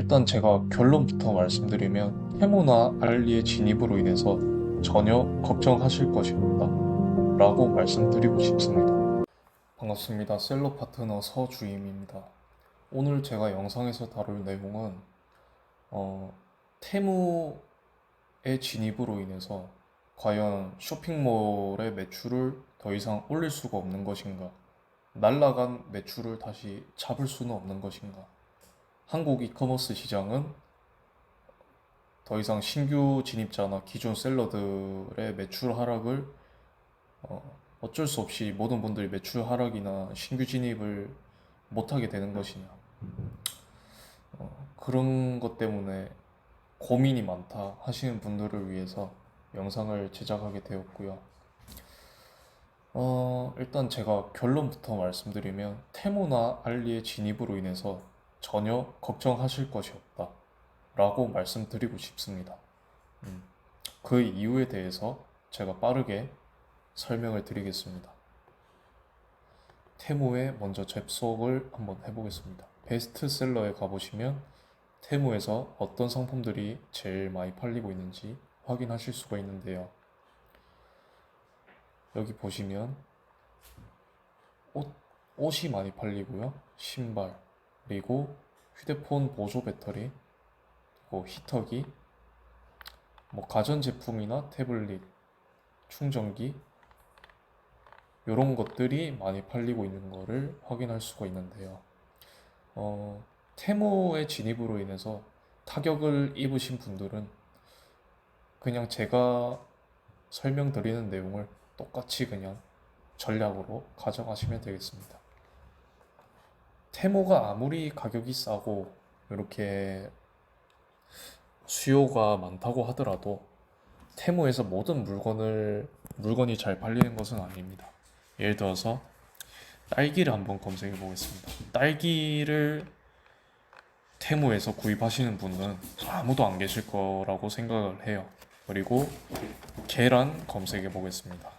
일단 제가 결론부터 말씀드리면 테무나 알리의 진입으로 인해서 전혀 걱정하실 것이 없다 라고 말씀드리고 싶습니다. 반갑습니다. 셀러 파트너 서주임입니다. 오늘 제가 영상에서 다룰 내용은 테무의 진입으로 인해서 과연 쇼핑몰의 매출을 더 이상 올릴 수가 없는 것인가, 날라간 매출을 다시 잡을 수는 없는 것인가, 한국 이커머스 시장은 더 이상 신규 진입자나 기존 셀러들의 매출 하락을 어쩔 수 없이 모든 분들이 매출 하락이나 신규 진입을 못하게 되는 것이냐, 그런 것 때문에 고민이 많다 하시는 분들을 위해서 영상을 제작하게 되었고요. 일단 제가 결론부터 말씀드리면 테무나 알리의 진입으로 인해서 전혀 걱정하실 것이 없다 라고 말씀드리고 싶습니다. 그 이유에 대해서 제가 빠르게 설명을 드리겠습니다. 테무에 먼저 접속을 한번 해보겠습니다. 베스트셀러에 가보시면 테무에서 어떤 상품들이 제일 많이 팔리고 있는지 확인하실 수가 있는데요. 여기 보시면 옷이 많이 팔리고요. 신발, 그리고 휴대폰 보조 배터리, 그리고 히터기, 뭐 가전제품이나 태블릿, 충전기, 이런 것들이 많이 팔리고 있는 것을 확인할 수가 있는데요. 테무의 진입으로 인해서 타격을 입으신 분들은 그냥 제가 설명드리는 내용을 똑같이 그냥 전략으로 가져가시면 되겠습니다. 테무가 아무리 가격이 싸고 이렇게 수요가 많다고 하더라도 테무에서 모든 물건이 잘 팔리는 것은 아닙니다. 예를 들어서 딸기를 한번 검색해 보겠습니다. 딸기를 테무에서 구입하시는 분은 아무도 안 계실 거라고 생각을 해요. 그리고 계란 검색해 보겠습니다.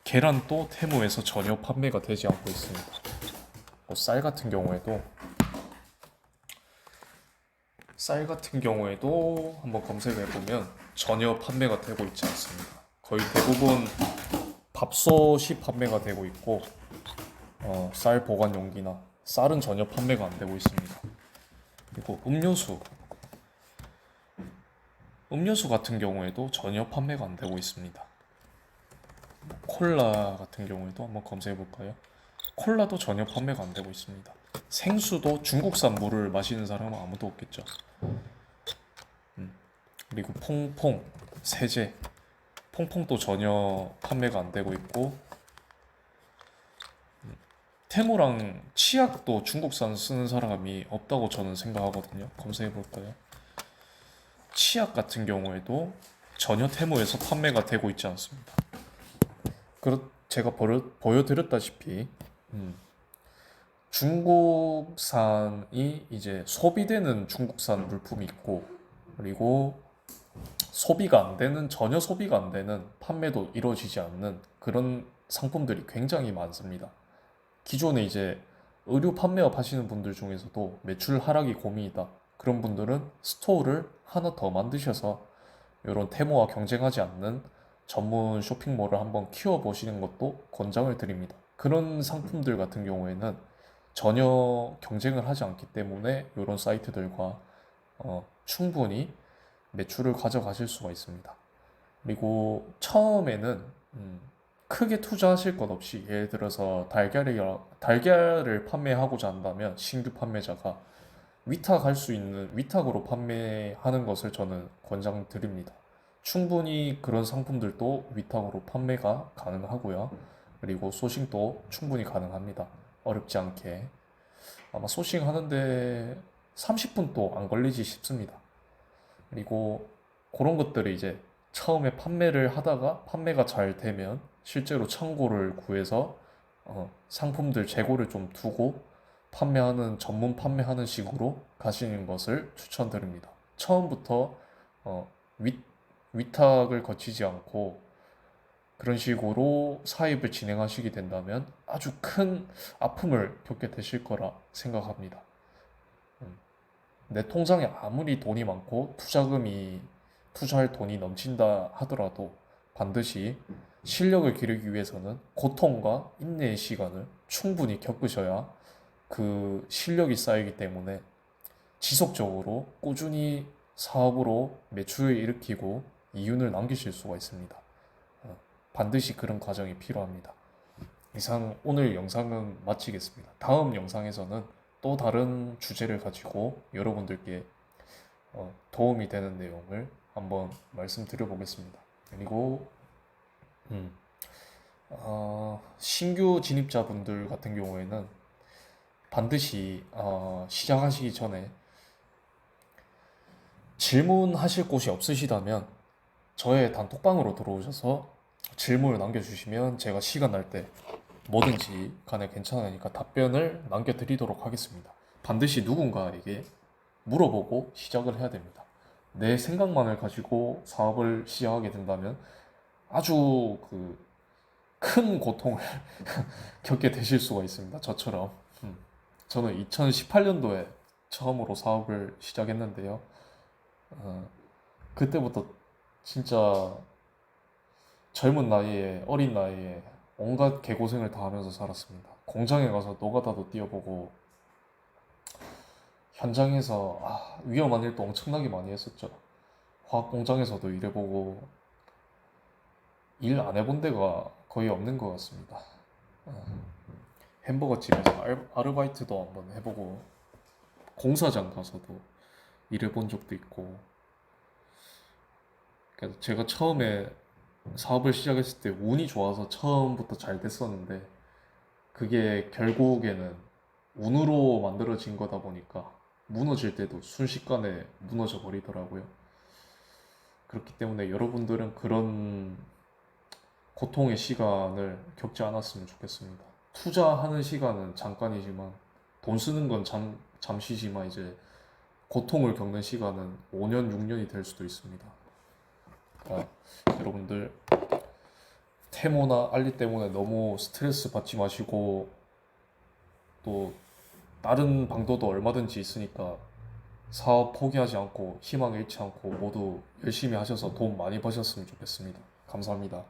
계란도 테무에서 전혀 판매가 되지 않고 있습니다. 쌀 같은 경우에도 한번 검색해 보면 전혀 판매가 되고 있지 않습니다. 거의 대부분 밥솥이 판매가 되고 있고, 쌀 보관 용기나 쌀은 전혀 판매가 안 되고 있습니다. 그리고 음료수 같은 경우에도 전혀 판매가 안 되고 있습니다. 콜라 같은 경우에도 한번 검색해 볼까요? 콜라도 전혀 판매가 안 되고 있습니다. 생수도 중국산 물을 마시는 사람은 아무도 없겠죠. 그리고 퐁퐁, 세제, 퐁퐁도 전혀 판매가 안 되고 있고, 테무랑 치약도 중국산 쓰는 사람이 없다고 저는 생각하거든요. 검색해 볼까요? 치약 같은 경우에도 전혀 테무에서 판매가 되고 있지 않습니다. 제가 보여드렸다시피 중국산이 이제 소비되는 중국산 물품이 있고, 그리고 전혀 소비가 안 되는, 판매도 이루어지지 않는 그런 상품들이 굉장히 많습니다. 기존에 이제 의류 판매업 하시는 분들 중에서도 매출 하락이 고민이다, 그런 분들은 스토어를 하나 더 만드셔서 이런 테무와 경쟁하지 않는 전문 쇼핑몰을 한번 키워보시는 것도 권장을 드립니다. 그런 상품들 같은 경우에는 전혀 경쟁을 하지 않기 때문에 이런 사이트들과 충분히 매출을 가져가실 수가 있습니다. 그리고 처음에는 크게 투자하실 것 없이, 예를 들어서 달걀을 판매하고자 한다면 신규 판매자가 위탁할 수 있는 위탁으로 판매하는 것을 저는 권장드립니다. 충분히 그런 상품들도 위탁으로 판매가 가능하고요. 그리고 소싱도 충분히 가능합니다. 어렵지 않게. 아마 소싱하는데 30분도 안 걸리지 싶습니다. 그리고 그런 것들을 이제 처음에 판매를 하다가 판매가 잘 되면 실제로 창고를 구해서 상품들 재고를 좀 두고 전문 판매하는 식으로 가시는 것을 추천드립니다. 처음부터 어, 위, 위탁을 거치지 않고 그런 식으로 사입을 진행하시게 된다면 아주 큰 아픔을 겪게 되실 거라 생각합니다. 내 통장에 아무리 돈이 많고 투자할 돈이 넘친다 하더라도 반드시 실력을 기르기 위해서는 고통과 인내의 시간을 충분히 겪으셔야 그 실력이 쌓이기 때문에 지속적으로 꾸준히 사업으로 매출을 일으키고 이윤을 남기실 수가 있습니다. 반드시 그런 과정이 필요합니다. 이상 오늘 영상은 마치겠습니다. 다음 영상에서는 또 다른 주제를 가지고 여러분들께 도움이 되는 내용을 한번 말씀드려 보겠습니다. 그리고 신규 진입자분들 같은 경우에는 반드시 시작하시기 전에 질문하실 곳이 없으시다면 저의 단톡방으로 들어오셔서 질문을 남겨주시면 제가 시간 날 때 뭐든지 간에 괜찮으니까 답변을 남겨드리도록 하겠습니다. 반드시 누군가에게 물어보고 시작을 해야 됩니다. 내 생각만을 가지고 사업을 시작하게 된다면 아주 큰 고통을 겪게 되실 수가 있습니다. 저처럼. 저는 2018년도에 처음으로 사업을 시작했는데요. 그때부터 진짜 젊은 나이에, 어린 나이에 온갖 개고생을 다 하면서 살았습니다. 공장에 가서 노가다도 뛰어보고, 현장에서 위험한 일도 엄청나게 많이 했었죠. 화학 공장에서도 일해보고, 일 안 해본 데가 거의 없는 것 같습니다. 햄버거 집에서 아르바이트도 한번 해보고, 공사장 가서도 일해본 적도 있고, 그러니까 제가 처음에 사업을 시작했을 때 운이 좋아서 처음부터 잘 됐었는데, 그게 결국에는 운으로 만들어진 거다 보니까 무너질 때도 순식간에 무너져 버리더라고요. 그렇기 때문에 여러분들은 그런 고통의 시간을 겪지 않았으면 좋겠습니다. 투자하는 시간은 잠깐이지만 돈 쓰는 건 잠시지만 이제 고통을 겪는 시간은 5년, 6년이 될 수도 있습니다. 여러분들 테모나 알리 때문에 너무 스트레스 받지 마시고 또 다른 방도도 얼마든지 있으니까 사업 포기하지 않고 희망 잃지 않고 모두 열심히 하셔서 돈 많이 버셨으면 좋겠습니다. 감사합니다.